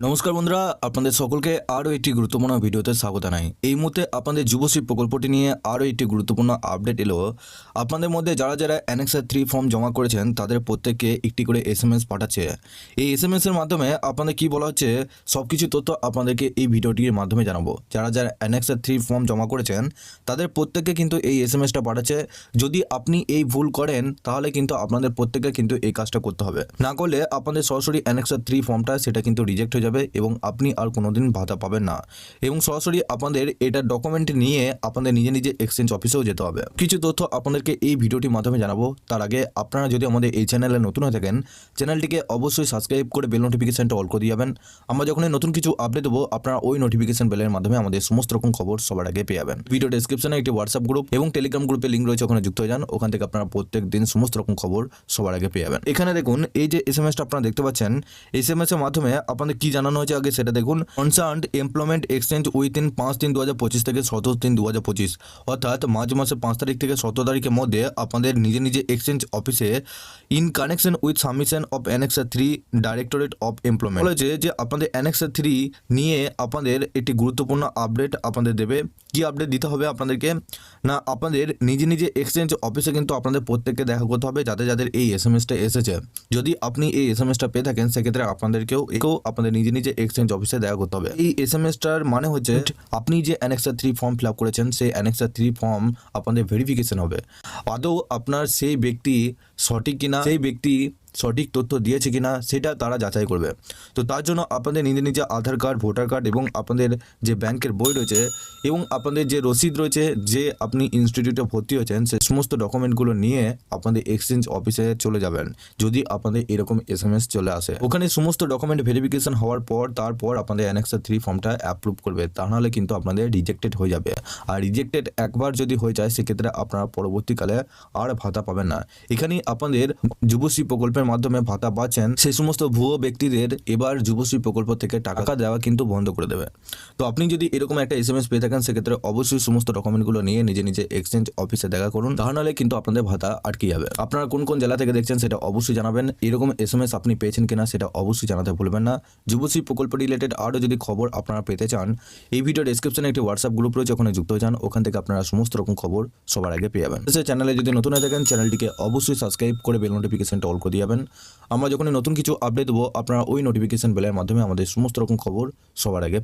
নমস্কার বন্ধুরা, আপনাদের সকলকে আরও একটি গুরুত্বপূর্ণ ভিডিওতে স্বাগত জানাই। এই মুহূর্তে আপনাদের যুবশ্রী প্রকল্পটি নিয়ে আরও একটি গুরুত্বপূর্ণ আপডেট এলো। আপনাদের মধ্যে যারা যারা অ্যানেক্সার 3 ফর্ম জমা করেছেন তাদের প্রত্যেককে একটি করে এসএমএস পাঠাচ্ছে। এই এসএমএসের মাধ্যমে আপনাদের কি বলা হচ্ছে সব কিছু তথ্য আপনাদেরকে এই ভিডিওটির মাধ্যমে জানাবো। যারা যারা অ্যানেক্সার 3 ফর্ম জমা করেছেন তাদের প্রত্যেককে কিন্তু এই এসএমএসটা পাঠাচ্ছে। যদি আপনি এই ভুল করেন তাহলে কিন্তু আপনাদের প্রত্যেককে কিন্তু এই কাজটা করতে হবে, না করলে আপনাদের সরাসরি অ্যানেক্সার 3 ফর্মটা সেটা কিন্তু রিজেক্ট হয়ে যাবে এবং আপনি আর কোনোদিন ভাতা পাবেন না। এবং সরাসরি আপনাদের এটা ডকুমেন্ট নিয়ে আপনাদের নিজে নিজে এক্সচেঞ্জ অফিসেও যেতে হবে। কিছু তথ্য আপনাদেরকে এই ভিডিওটির মাধ্যমে জানাবো। তার আগে আপনারা যদি আমাদের এই চ্যানেলে নতুন হয়ে থাকেন চ্যানেলটিকে অবশ্যই সাবস্ক্রাইব করে বেল নোটিফিকেশনটা অল করে দিয়ে যাবেন। আমরা যখনই নতুন কিছু আপডেট দেবো আপনারা ওই নোটিফিকেশন বেলের মাধ্যমে আমাদের সমস্ত রকম খবর সবার আগে পেয়ে যাবেন। ভিডিও ডেসক্রিপশনে একটি হোয়াটসঅ্যাপ গ্রুপ এবং টেলিগ্রাম গ্রুপের লিঙ্ক রয়েছে, ওখানে যুক্ত হয়ে যান। ওখান থেকে আপনারা প্রত্যেক দিন সমস্ত রকম খবর সবার আগে পেয়ে যাবেন। এখানে দেখুন এই যে এসএমএসটা আপনারা দেখতে পাচ্ছেন, এসএমএস এর মাধ্যমে আপনাদের কি জানানো হয়েছে আগে সেটা দেখুন। কনসার্নড এমপ্লয়মেন্ট এক্সচেঞ্জ উইথিন 5/3/2025 থেকে 17/3/2025, অর্থাৎ মার্চ মাসের 5 তারিখ থেকে 17 তারিখের মধ্যে আপনাদের নিজে নিজে এক্সচেঞ্জ অফিসে in connection with submission of annexure 3 directorate of employment বলেছে যে আপনাদের অ্যানেক্সার 3 নিয়ে আপনাদের একটি গুরুত্বপূর্ণ আপডেট আপনাদের দেবে। কি আপডেট দিতে হবে আপনাদেরকে না, আপনাদের নিজে নিজে এক্সচেঞ্জ অফিসে কিন্তু আপনাদের প্রত্যেককে দেখা করতে হবে যাদের যাদের এই এসএমএসটা এসেছে। যদি আপনি এই এসএমএসটা পেয়ে থাকেন সেক্ষেত্রে আপনাদেরকেও আপনাদের নিজে নিজে এক্সচেঞ্জ অফিসে দেখা করতে হবে। এই এসএমএসটার মানে হচ্ছে আপনি যে অ্যানেক্সার 3 ফর্ম ফিল আপ করেছেন সেই অ্যানেক্সার 3 ফর্ম আপনাদের ভেরিফিকেশন হবে আদৌ আপনার সেই ব্যক্তি সঠিক কিনা, সেই ব্যক্তি সঠিক তথ্য দিয়েছে কিনা সেটা তারা যাচাই করবে। তো তার জন্য আপনাদের নিজে নিজে আধার কার্ড, ভোটার কার্ড এবং আপনাদের যে ব্যাংকের বই রয়েছে এবং আপনাদের যে রসিদ রয়েছে যে আপনি ইনস্টিটিউটে ভর্তি হয়েছেন সেই সমস্ত ডকুমেন্টগুলো নিয়ে আপনাদের এক্সচেঞ্জ অফিসে চলে যাবেন। যদি আপনাদের এরকম এসএমএস চলে আসে, ওখানে সমস্ত ডকুমেন্ট ভেরিফিকেশন হওয়ার পর তারপর আপনাদের অ্যানেক্সার 3 ফর্মটা অ্যাপ্রুভ করবে, তা নাহলে কিন্তু আপনাদের রিজেক্টেড হয়ে যাবে। আর রিজেক্টেড একবার যদি হয়ে যায় সেক্ষেত্রে আপনারা পরবর্তীকালে আর ভাতা পাবেন না। এখানেই আপনাদের যুবশ্রী প্রকল্পের মাধ্যমে ভাতা পাচ্ছেন সেই সমস্ত ভুয়ো ব্যক্তিদের এবার যুবশ্রী প্রকল্প থেকে টাকা দেওয়া কিন্তু বন্ধ করে দেবে। তো আপনি যদি এরকম একটা এসএমএস পেয়ে থাকেন সেক্ষেত্রে অবশ্যই সমস্ত ডকুমেন্টগুলো নিয়ে নিজে নিজে এক্সচেঞ্জ অফিসে দেখা করুন, তাহলে কিন্তু আপনাদের ভাতা আটকে যাবে। আপনারা কোন কোন জেলা থেকে দেখছেন সেটা অবশ্যই জানাবেন। এরকম এসএমএস আপনি পেয়েছেন কিনা সেটা অবশ্যই জানাতে ভুলবেন না। যুবশ্রী প্রকল্প রিলেটেড আরও যদি খবর আপনারা পেতে চান এই ভিডিও ডেসক্রিপশনে একটি হোয়াটসঅ্যাপ গ্রুপ রয়েছে, ওখানে যুক্ত হয়ে যান। ওখান থেকে আপনারা সমস্ত রকম খবর সবার আগে পেয়ে যাবেন। চ্যানেলে যদি নতুন হয়ে থাকেন চ্যানেলটিকে অবশ্যই সাবস্ক্রাইব করে বেল নোটিফিকেশনটা অল করে দিয়ে যাবেন। আমরা যখনই নতুন কিছু আপডেট দেবো আপনারা ওই নোটিফিকেশন বেলের মাধ্যমে আমাদের সমস্ত রকম খবর সবার আগে